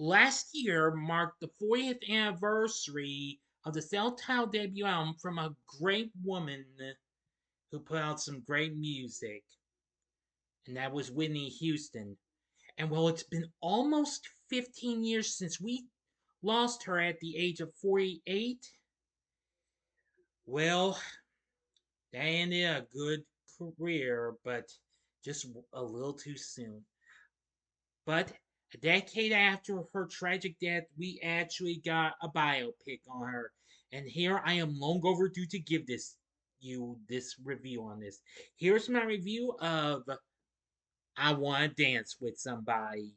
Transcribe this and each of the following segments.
Last year marked the 40th anniversary of the self-titled debut album from a great woman who put out some great music, and that was Whitney Houston. And well, it's been almost 15 years since we lost her at the age of 48. Well, that ended a good career, but just a little too soon. But a decade after her tragic death, we actually got a biopic on her. And here I am long overdue to give this review on this. Here's my review of I Wanna Dance with Somebody.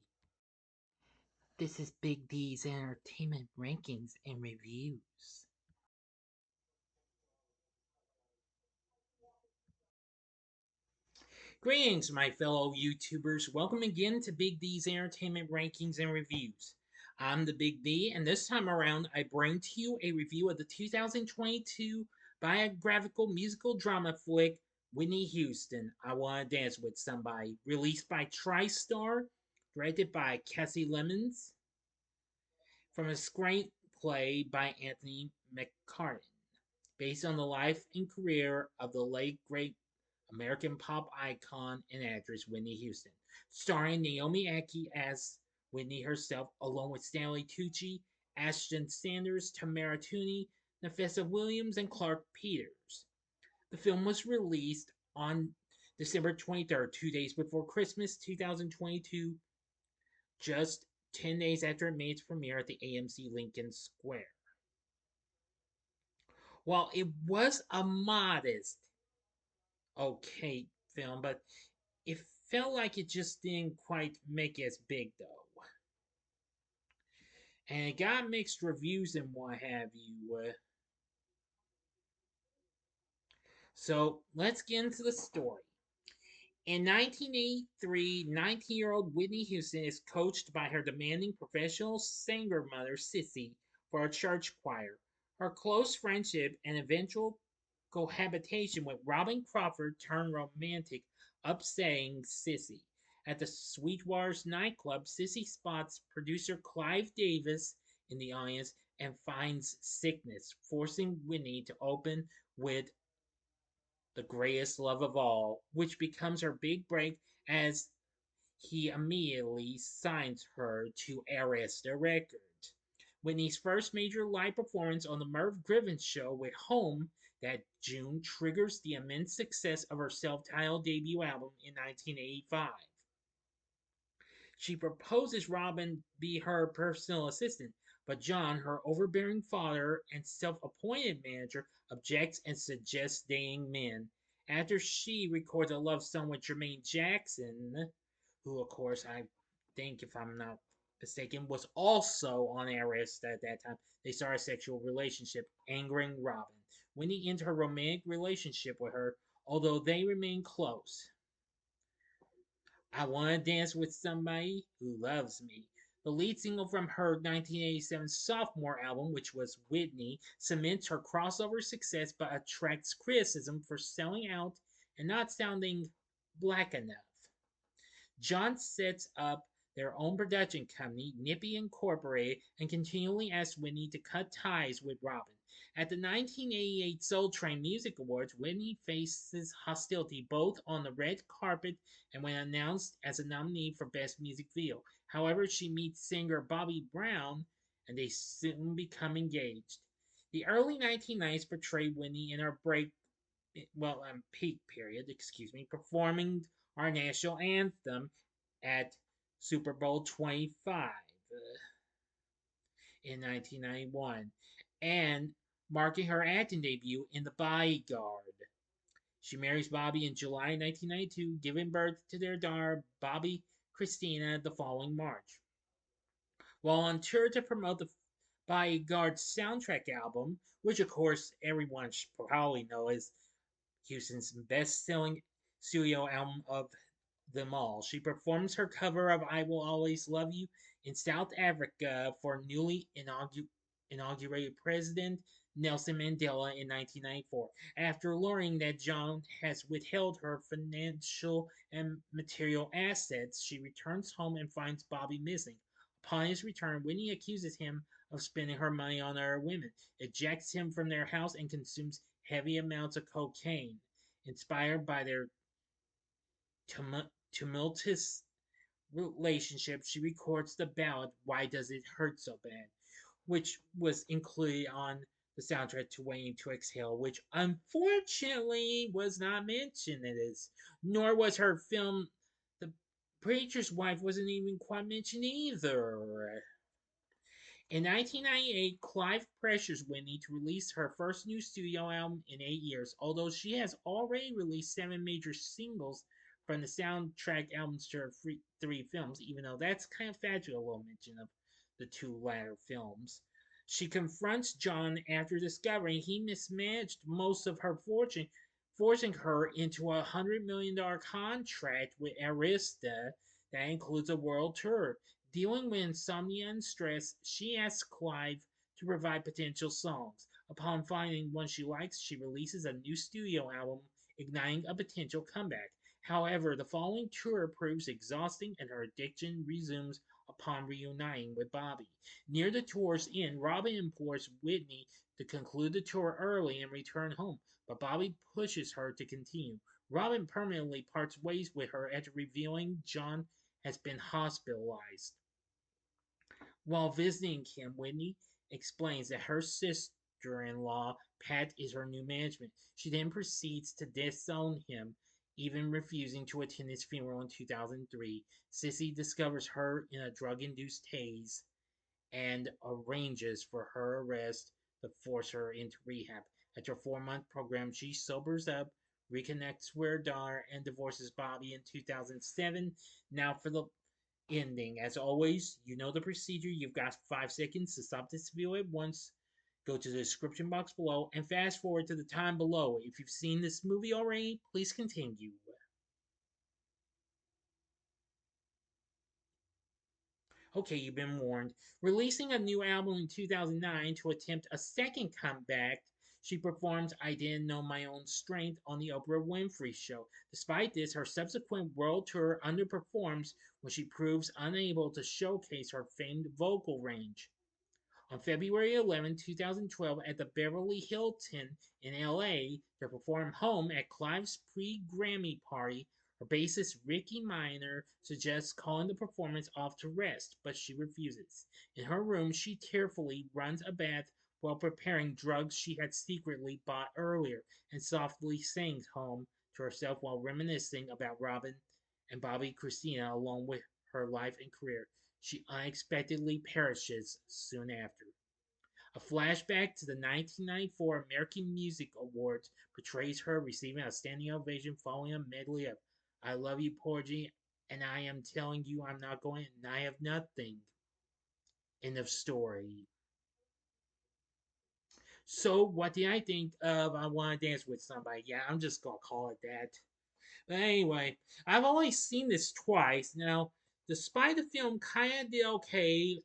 This is Big D's Entertainment Rankings and Reviews. Greetings, my fellow YouTubers. Welcome again to Big D's Entertainment Rankings and Reviews. I'm the Big D, and this time around, I bring to you a review of the 2022 biographical musical drama flick Whitney Houston, I Wanna Dance with Somebody, released by TriStar, directed by Cassie Lemons, from a screenplay by Anthony McCartan, based on the life and career of the late great American pop icon and actress Whitney Houston, starring Naomi Ackie as Whitney herself, along with Stanley Tucci, Ashton Sanders, Tamara Tunie, Nafessa Williams, and Clarke Peters. The film was released on December 23rd, 2 days before Christmas 2022, just 10 days after it made its premiere at the AMC Lincoln Square. While it was a modest, okay film, but it felt like it just didn't quite make it as big though. And it got mixed reviews and what have you. So let's get into the story. In 1983, 19-year-old Whitney Houston is coached by her demanding professional singer mother, Sissy, for a church choir. Her close friendship and eventual cohabitation with Robin Crawford turn romantic, upsetting Sissy. At the Sweetwater's nightclub, Sissy spots producer Clive Davis in the audience and finds sickness, forcing Whitney to open with the greatest love of all, which becomes her big break as he immediately signs her to Arista Records. Whitney's first major live performance on the Merv Griffin Show with Home that June triggers the immense success of her self-titled debut album in 1985. She proposes Robin be her personal assistant, but John, her overbearing father and self-appointed manager, objects and suggests dating men. After she records a love song with Jermaine Jackson, who, of course, I think, if I'm not mistaken, was also on Arist at that time, they start a sexual relationship, angering Robin. Winnie ends her romantic relationship with her, although they remain close. I Want to Dance with Somebody Who Loves Me. The lead single from her 1987 sophomore album, which was Whitney, cements her crossover success but attracts criticism for selling out and not sounding black enough. John sets up their own production company, Nippy Incorporated, and continually asks Whitney to cut ties with Robin. At the 1988 Soul Train Music Awards, Whitney faces hostility both on the red carpet and when announced as a nominee for Best Music Video. However, she meets singer Bobby Brown and they soon become engaged. The early 1990s portrayed Whitney in her peak period, performing our national anthem at Super Bowl 25 in 1991 and marking her acting debut in The Bodyguard. She marries Bobby in July 1992, giving birth to their daughter, Bobby Christina, the following March. While on tour to promote the Bodyguard soundtrack album, which of course everyone should probably know is Houston's best selling studio album of them all. She performs her cover of I Will Always Love You in South Africa for newly inaugurated President Nelson Mandela in 1994. After learning that John has withheld her financial and material assets, she returns home and finds Bobby missing. Upon his return, Whitney accuses him of spending her money on other women, ejects him from their house, and consumes heavy amounts of cocaine. Inspired by their tumultuous relationship, she records the ballad "Why Does It Hurt So Bad," which was included on the soundtrack to Waiting to Exhale, which unfortunately was not mentioned in this, nor was her film The Preacher's Wife wasn't even quite mentioned either. In 1998, Clive pressures Whitney to release her first new studio album in 8 years, although she has already released 7 major singles from the soundtrack albums to her three films, even though that's kind of fat to a little mention of the two latter films. She confronts John after discovering he mismanaged most of her fortune, forcing her into $100 million contract with Arista that includes a world tour. Dealing with insomnia and stress, she asks Clive to provide potential songs. Upon finding one she likes, she releases a new studio album, igniting a potential comeback. However, the following tour proves exhausting and her addiction resumes upon reuniting with Bobby. Near the tour's end, Robin implores Whitney to conclude the tour early and return home, but Bobby pushes her to continue. Robin permanently parts ways with her after revealing John has been hospitalized. While visiting him, Whitney explains that her sister-in-law, Pat, is her new management. She then proceeds to disown him, even refusing to attend his funeral in 2003. Sissy discovers her in a drug-induced haze and arranges for her arrest to force her into rehab. After a 4 month program, she sobers up, reconnects with her daughter, and divorces Bobby in 2007. Now for the ending. As always, you know the procedure. You've got 5 seconds to stop this video at once. Go to the description box below and fast forward to the time below. If you've seen this movie already, please continue. Okay, you've been warned. Releasing a new album in 2009 to attempt a second comeback, she performs I Didn't Know My Own Strength on The Oprah Winfrey Show. Despite this, her subsequent world tour underperforms when she proves unable to showcase her famed vocal range. On February 11, 2012, at the Beverly Hilton in LA to perform Home at Clive's pre-Grammy party, her bassist Ricky Minor suggests calling the performance off to rest, but she refuses. In her room, she tearfully runs a bath while preparing drugs she had secretly bought earlier and softly sings Home to herself while reminiscing about Robin and Bobby Christina along with her life and career. She unexpectedly perishes soon after. A flashback to the 1994 American Music Awards portrays her receiving a standing ovation following a medley of I Love You, Porgy, and I Am Telling You I'm Not Going, and I Have Nothing. End of story. So, what did I think of I Want to Dance with Somebody? Yeah, I'm just going to call it that. But anyway, I've only seen this twice. Now, despite the film kind of did okay,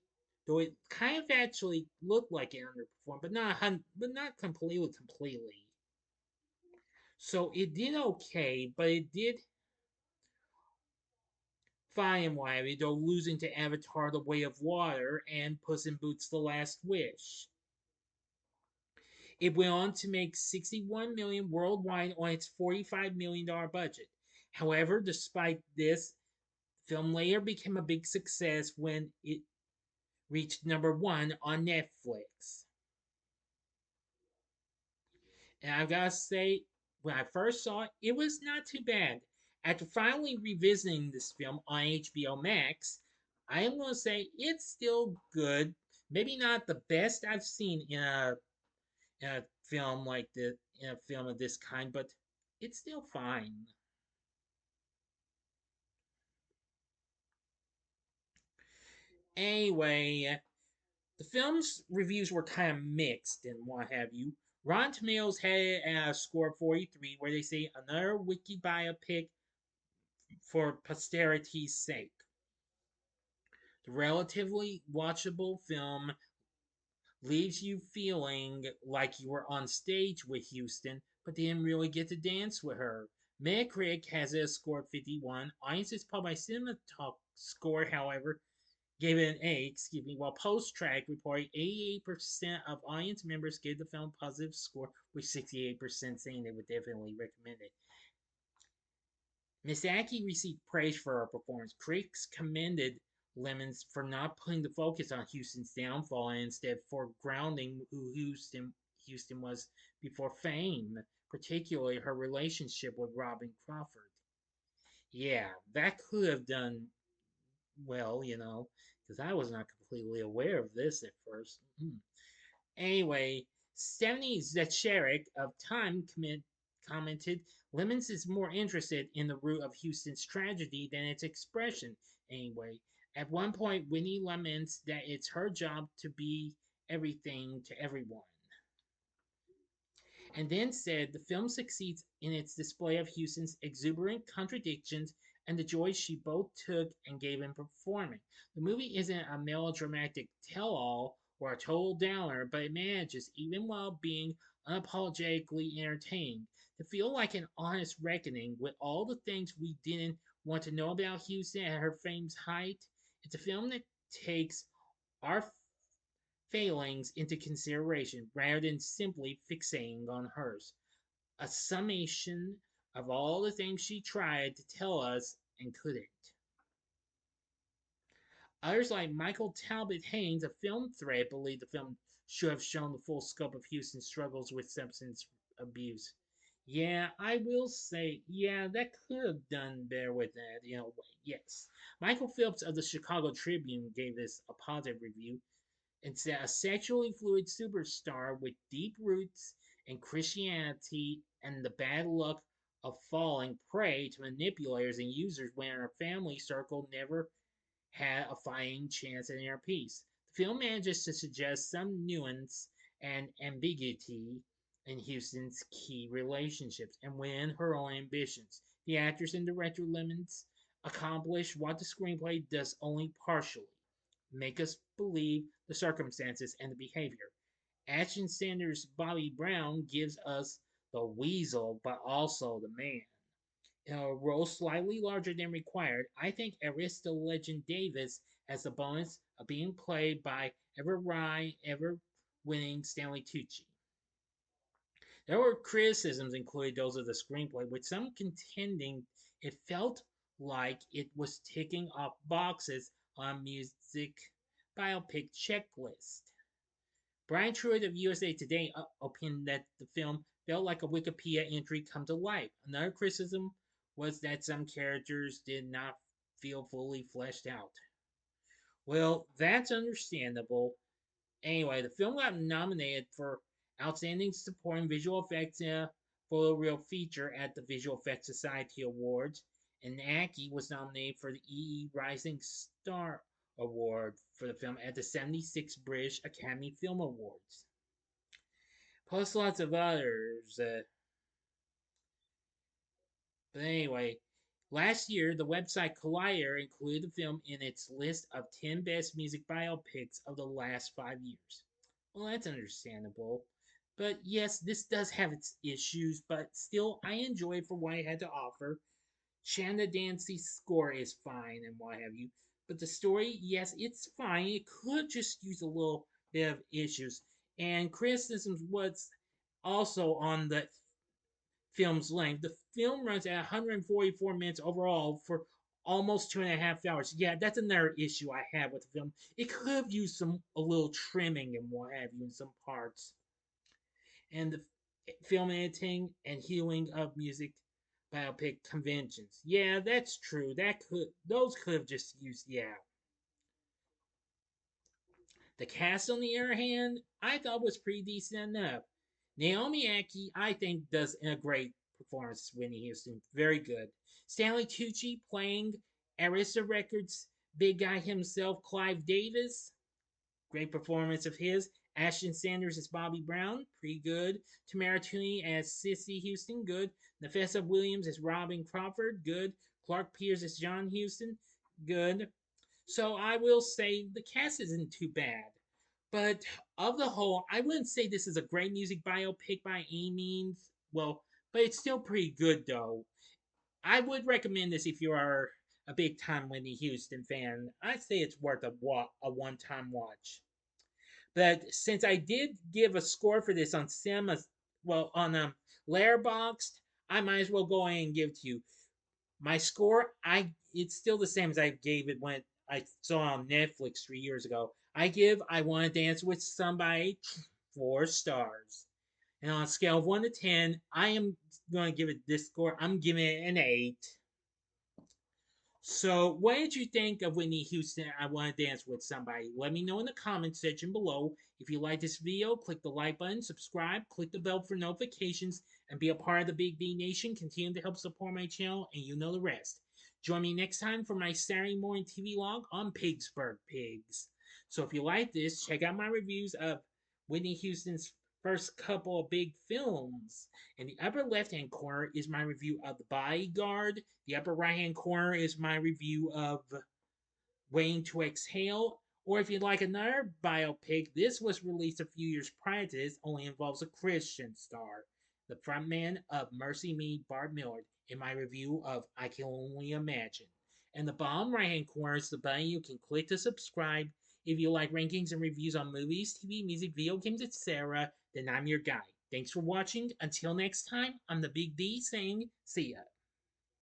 though it kind of actually looked like it underperformed, but not completely. So it did okay, but it did fine why though losing to Avatar: The Way of Water and Puss in Boots: The Last Wish. It went on to make 61 million worldwide on its $45 million budget. However, despite this, the film later became a big success when it reached #1 on Netflix. And I gotta say, when I first saw it, it was not too bad. After finally revisiting this film on HBO Max, I am gonna say it's still good. Maybe not the best I've seen in a film like this, in a film of this kind, but it's still fine. Anyway, the film's reviews were kind of mixed and what have you. Rotten Tomatoes had it at a score of 43, where they say another wiki biopic for posterity's sake. The relatively watchable film leaves you feeling like you were on stage with Houston, but didn't really get to dance with her. Metacritic has it a score of 51. Audience's Pub by Cinema Talk score, however, gave it an A, excuse me, while Post Track reported 88% of audience members gave the film a positive score, with 68% saying they would definitely recommend it. Miss Ackie received praise for her performance. Critics commended Lemons for not putting the focus on Houston's downfall and instead foregrounding who Houston was before fame, particularly her relationship with Robin Crawford. Yeah, that could have done well, because I was not completely aware of this at first. Anyway, Stephanie Zacharek of Time commented, Lemons is more interested in the root of Houston's tragedy than its expression. Anyway, at one point, Whitney laments that it's her job to be everything to everyone, and then said the film succeeds in its display of Houston's exuberant contradictions and the joy she both took and gave in performing. The movie isn't a melodramatic tell all or a total downer, but it manages, even while being unapologetically entertaining, to feel like an honest reckoning with all the things we didn't want to know about Houston at her fame's height. It's a film that takes our failings into consideration rather than simply fixating on hers. A summation of all the things she tried to tell us and couldn't. Others, like Michael Talbot Haynes, a film thread, believe the film should have shown the full scope of Houston's struggles with substance abuse. Yeah, I will say, yeah, that could have done better with that, yes. Michael Phillips of the Chicago Tribune gave this a positive review. It's a sexually fluid superstar with deep roots in Christianity and the bad luck of falling prey to manipulators and users when her family circle never had a fighting chance at inner peace. The film manages to suggest some nuance and ambiguity in Houston's key relationships and within her own ambitions. The actress and director Lemons accomplish what the screenplay does only partially, make us believe the circumstances and the behavior. Ashton Sanders' Bobby Brown gives us the weasel, but also the man. In a role slightly larger than required, I think Arista Legend Davis has the bonus of being played by ever wry, ever winning Stanley Tucci. There were criticisms, including those of the screenplay, with some contending it felt like it was ticking off boxes on a music biopic checklist. Brian Truitt of USA Today opined that the film felt like a Wikipedia entry come to life. Another criticism was that some characters did not feel fully fleshed out. Well, that's understandable. Anyway, the film got nominated for Outstanding Supporting Visual Effects in a Photoreal Feature at the Visual Effects Society Awards, and Ackie was nominated for the Rising Star Award for the film at the 76th British Academy Film Awards. Plus lots of others. But anyway, last year the website Collider included the film in its list of 10 best music biopics of the last 5 years. Well, that's understandable. But yes, this does have its issues, but still, I enjoy it for what it had to offer. Chanda Dancy's score is fine and what have you. But the story, yes, it's fine. It could just use a little bit of issues. And criticisms was also on the film's length. The film runs at 144 minutes overall for almost 2.5 hours. Yeah, that's another issue I have with the film. It could have used a little trimming and what have you in some parts. And the film editing and healing of music biopic conventions. Yeah, that's true. Those could have just used, yeah. The cast, on the other hand, I thought was pretty decent enough. Naomi Ackie, I think, does a great performance. Whitney Houston, very good. Stanley Tucci playing Arista Records big guy himself, Clive Davis, great performance of his. Ashton Sanders as Bobby Brown, pretty good. Tamara Tunie as Sissy Houston, good. Nafessa Williams as Robin Crawford, good. Clarke Peters as John Houston, good. So I will say the cast isn't too bad. But of the whole, I wouldn't say this is a great music biopic by any means. Well, but it's still pretty good though. I would recommend this if you are a big time Whitney Houston fan, I'd say it's worth a one time watch. But since I did give a score for this on on Letterboxd, I might as well go ahead and give it to you. My score, it's still the same as I gave it when I saw it on Netflix 3 years ago. I Want to Dance with Somebody 4 stars. And on a scale of 1 to 10, I am going to give it this score. I'm giving it an 8. So, what did you think of Whitney Houston? I Want to Dance with Somebody. Let me know in the comments section below. If you like this video, click the like button, subscribe, click the bell for notifications, and be a part of the Big B Nation. Continue to help support my channel, and you know the rest. Join me next time for my Saturday morning TV log on Pittsburgh Pigs. So, if you like this, check out my reviews of Whitney Houston's first couple of big films. In the upper left hand corner is my review of The Bodyguard. The upper right hand corner is my review of Waiting to Exhale. Or if you'd like another biopic, this was released a few years prior to this, only involves a Christian star, the frontman of Mercy Me, Bart Millard, in my review of I Can Only Imagine. And the bottom right hand corner is the button you can click to subscribe. If you like rankings and reviews on movies, TV, music, video games, etc., then I'm your guy. Thanks for watching. Until next time, I'm the Big D saying, see ya.